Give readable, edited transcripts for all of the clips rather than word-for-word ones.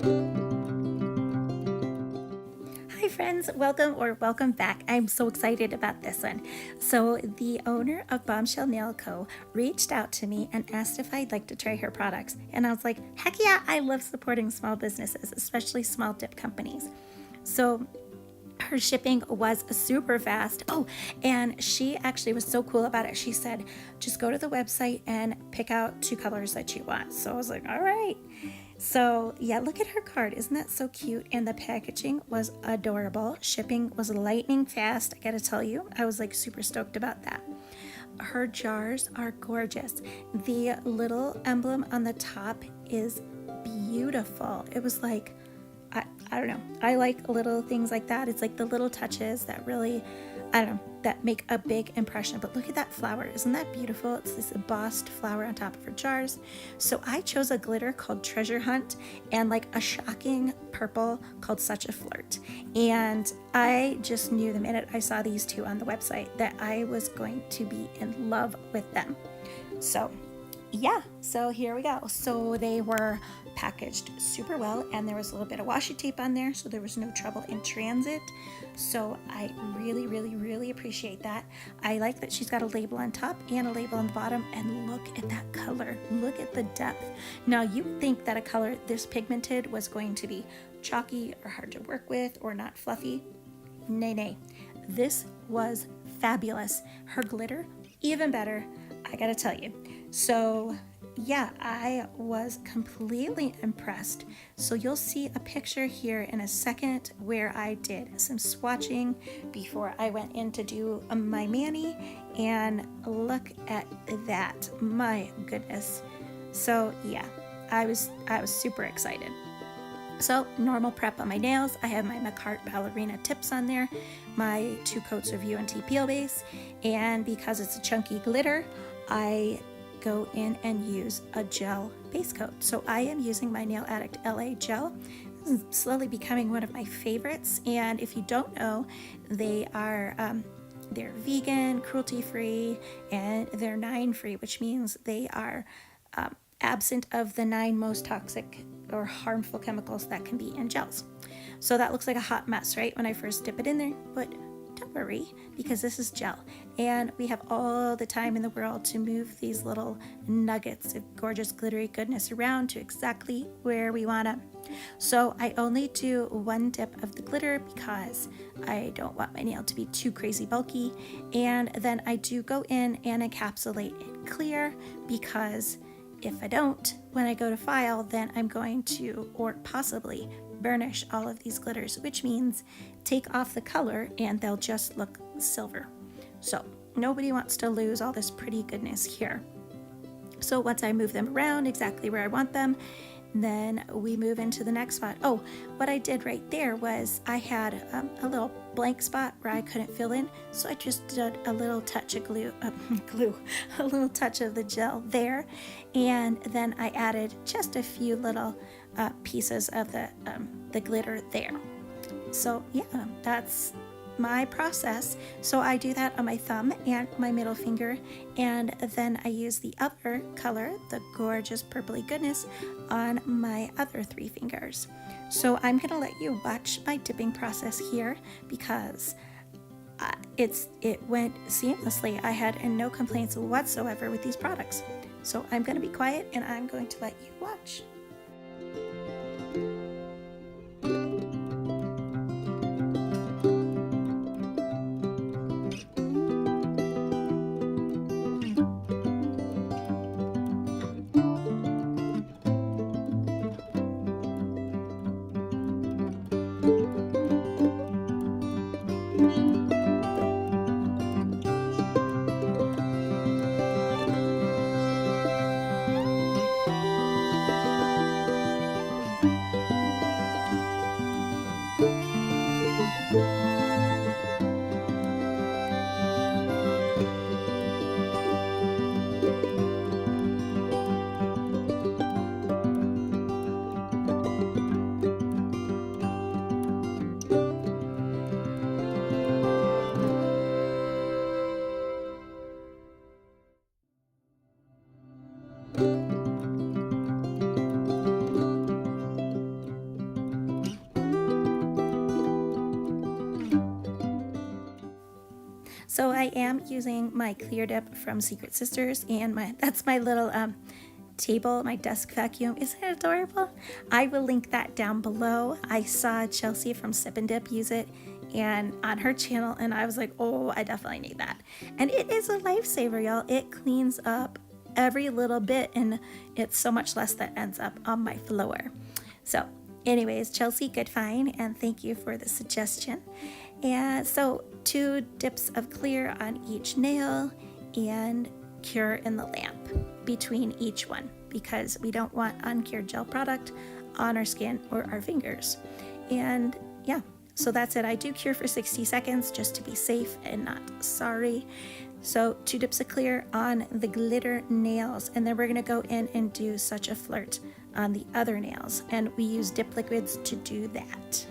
Hi friends, welcome back. I'm so excited about this one. So the owner of Bombshell Nail Co reached out to me and asked if I'd like to try her products. And I was like, heck yeah, I love supporting small businesses, especially small dip companies. So her shipping was super fast. Oh, and she actually was so cool about it. She said, just go to the website and pick out 2 colors that you want. So I was like, all right. So yeah, look at her card. Isn't that so cute? And the packaging was adorable. Shipping was lightning fast. I gotta tell you, I was like super stoked about that. Her jars are gorgeous. The little emblem on the top is beautiful. It was like, I don't know. I like little things like that. It's like the little touches that really, I don't know, that make a big impression. But look at that flower. Isn't that beautiful? It's this embossed flower on top of her jars. So I chose a glitter called Treasure Hunt and like a shocking purple called Such a Flirt. And I just knew the minute I saw these 2 on the website that I was going to be in love with them. So yeah, so here we go. So they were packaged super well, and there was a little bit of washi tape on there, so there was no trouble in transit. So I really appreciate that. I like that she's got a label on top and a label on the bottom, and look at that color. Look at the depth. Now you'd think that a color this pigmented was going to be chalky or hard to work with or not fluffy. Nay. This was fabulous. Her glitter, even better, I gotta tell you. So yeah, I was completely impressed. So you'll see a picture here in a second where I did some swatching before I went in to do my mani, and look at that. My goodness. So yeah, I was super excited. So normal prep on my nails. I have my Makartt ballerina tips on there, my 2 coats of UNT peel base, and because it's a chunky glitter, I go in and use a gel base coat. So I am using my Nail Addict LA gel. This is slowly becoming one of my favorites, and if you don't know, they are they're vegan, cruelty-free, and they're 9-free, which means they are absent of the 9 most toxic or harmful chemicals that can be in gels. So that looks like a hot mess, right, when I first dip it in there, but don't worry, because this is gel, and we have all the time in the world to move these little nuggets of gorgeous glittery goodness around to exactly where we want them. So I only do 1 dip of the glitter because I don't want my nail to be too crazy bulky, and then I do go in and encapsulate it clear, because if I don't, when I go to file, then I'm going to, or possibly, burnish all of these glitters, which means take off the color and they'll just look silver. So nobody wants to lose all this pretty goodness here. So once I move them around exactly where I want them, then we move into the next spot. Oh, what I did right there was I had a little blank spot where I couldn't fill in, so I just did a little touch of a little touch of the gel there, and then I added just a few little pieces of the glitter there. So yeah, that's my process. So I do that on my thumb and my middle finger, and then I use the other color, the gorgeous purpley goodness, on my other 3 fingers. So I'm gonna let you watch my dipping process here, because it went seamlessly. I had no complaints whatsoever with these products. So I'm gonna be quiet and I'm going to let you watch. So I am using my clear dip from Secret Sisters, and that's my little table, my desk vacuum. Isn't it adorable? I will link that down below. I saw Chelsea from Sip and Dip use it and on her channel, and I was like, oh, I definitely need that. And it is a lifesaver, y'all. It cleans up every little bit, and it's so much less that ends up on my floor. So anyways, Chelsea, good find, and thank you for the suggestion. And so 2 dips of clear on each nail and cure in the lamp between each one, because we don't want uncured gel product on our skin or our fingers. And yeah, so that's it. I do cure for 60 seconds just to be safe and not sorry. So 2 dips of clear on the glitter nails, and then we're gonna go in and do Such a Flirt on the other nails, and we use dip liquids to do that.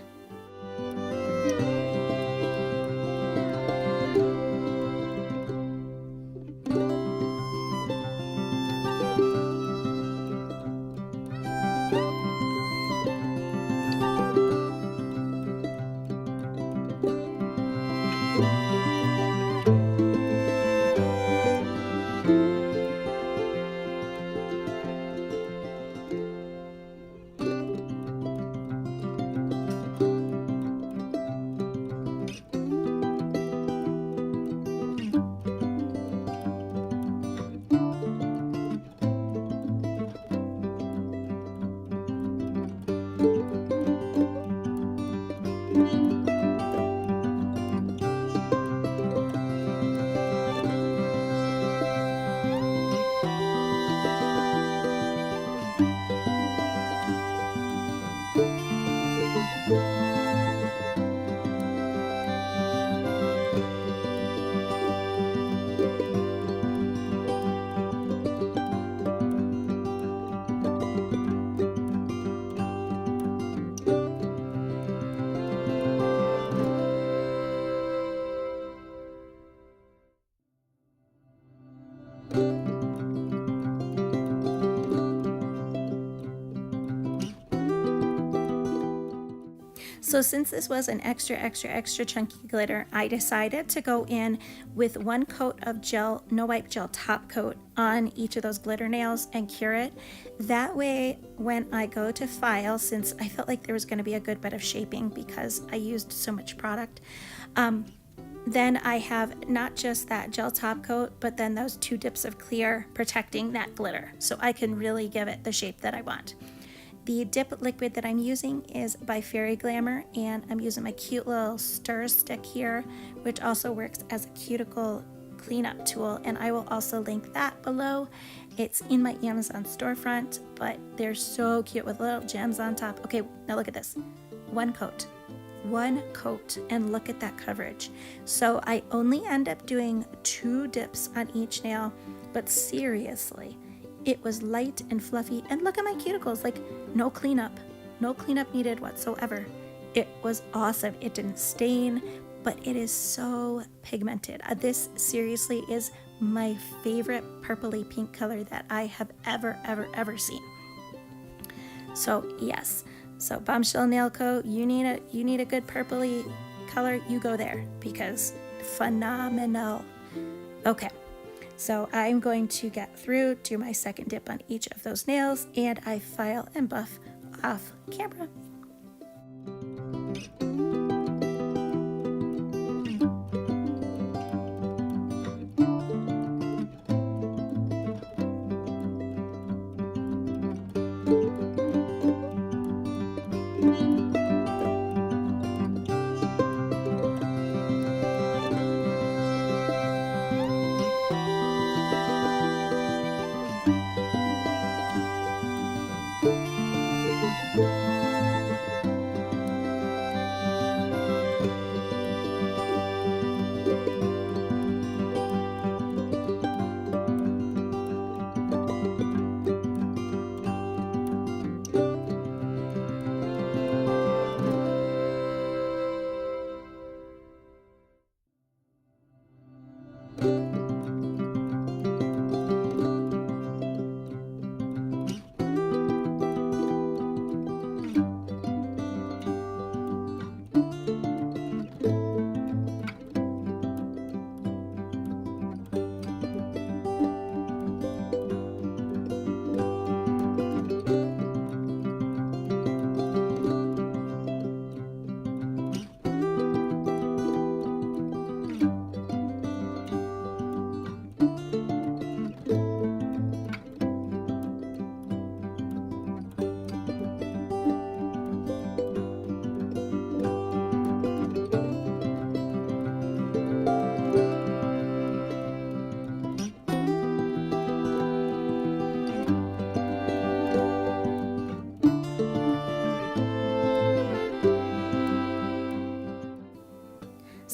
So since this was an extra chunky glitter, I decided to go in with 1 coat of gel, no wipe gel top coat on each of those glitter nails and cure it. That way, when I go to file, since I felt like there was going to be a good bit of shaping because I used so much product, then I have not just that gel top coat, but then those 2 dips of clear protecting that glitter, so I can really give it the shape that I want. The dip liquid that I'm using is by Fairy Glamor, and I'm using my cute little stir stick here, which also works as a cuticle cleanup tool, and I will also link that below. It's in my Amazon storefront, but they're so cute with little gems on top. Okay, now look at this. 1 coat, and look at that coverage. So I only end up doing 2 dips on each nail, but seriously, it was light and fluffy, and look at my cuticles, like no cleanup needed whatsoever. It was awesome. It didn't stain, but it is so pigmented. This seriously is my favorite purpley pink color that I have ever seen. So yes, so Bombshell Nail Co, you need a good purpley color, you go there, because phenomenal. Okay. So I'm going to get through, do my second dip on each of those nails, and I file and buff off camera.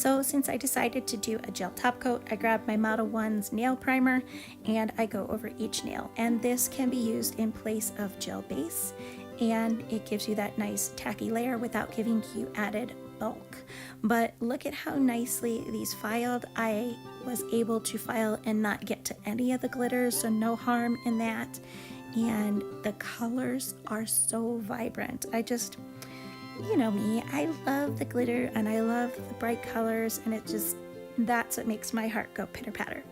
So since I decided to do a gel top coat, I grabbed my Model 1's nail primer and I go over each nail. And this can be used in place of gel base, and it gives you that nice tacky layer without giving you added bulk. But look at how nicely these filed. I was able to file and not get to any of the glitters, so no harm in that. And the colors are so vibrant. You know me, I love the glitter and I love the bright colors, and that's what makes my heart go pitter patter.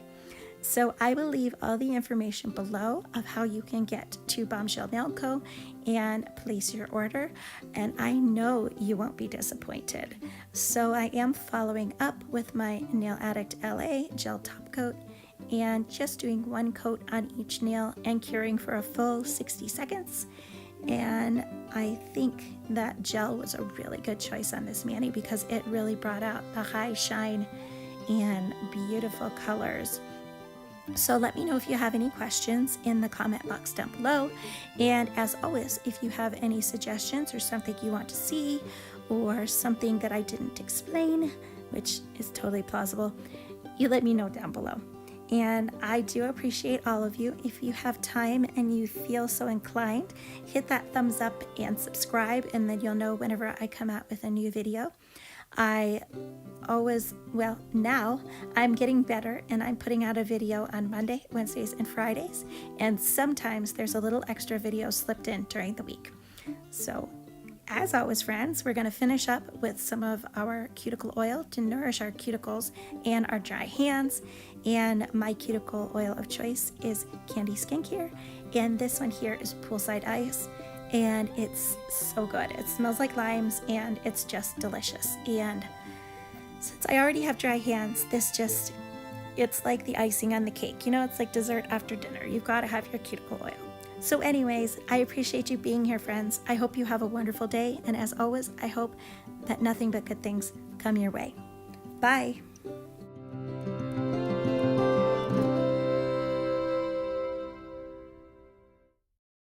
So I will leave all the information below of how you can get to Bombshell Nail Co. and place your order, and I know you won't be disappointed. So I am following up with my Nail Addict LA gel top coat and just doing one coat on each nail and curing for a full 60 seconds. And I think that gel was a really good choice on this mani because it really brought out the high shine and beautiful colors. So let me know if you have any questions in the comment box down below. And as always, if you have any suggestions or something you want to see or something that I didn't explain, which is totally plausible, you let me know down below. And I do appreciate all of you. If you have time and you feel so inclined, hit that thumbs up and subscribe, and then you'll know whenever I come out with a new video. Now I'm getting better and I'm putting out a video on Monday, Wednesdays, and Fridays. And sometimes there's a little extra video slipped in during the week. So as always, friends, we're going to finish up with some of our cuticle oil to nourish our cuticles and our dry hands. And my cuticle oil of choice is Candy Skincare. And this one here is Poolside Ice. And it's so good. It smells like limes and it's just delicious. And since I already have dry hands, it's like the icing on the cake. You know, it's like dessert after dinner. You've got to have your cuticle oil. So anyways, I appreciate you being here, friends. I hope you have a wonderful day. And as always, I hope that nothing but good things come your way. Bye.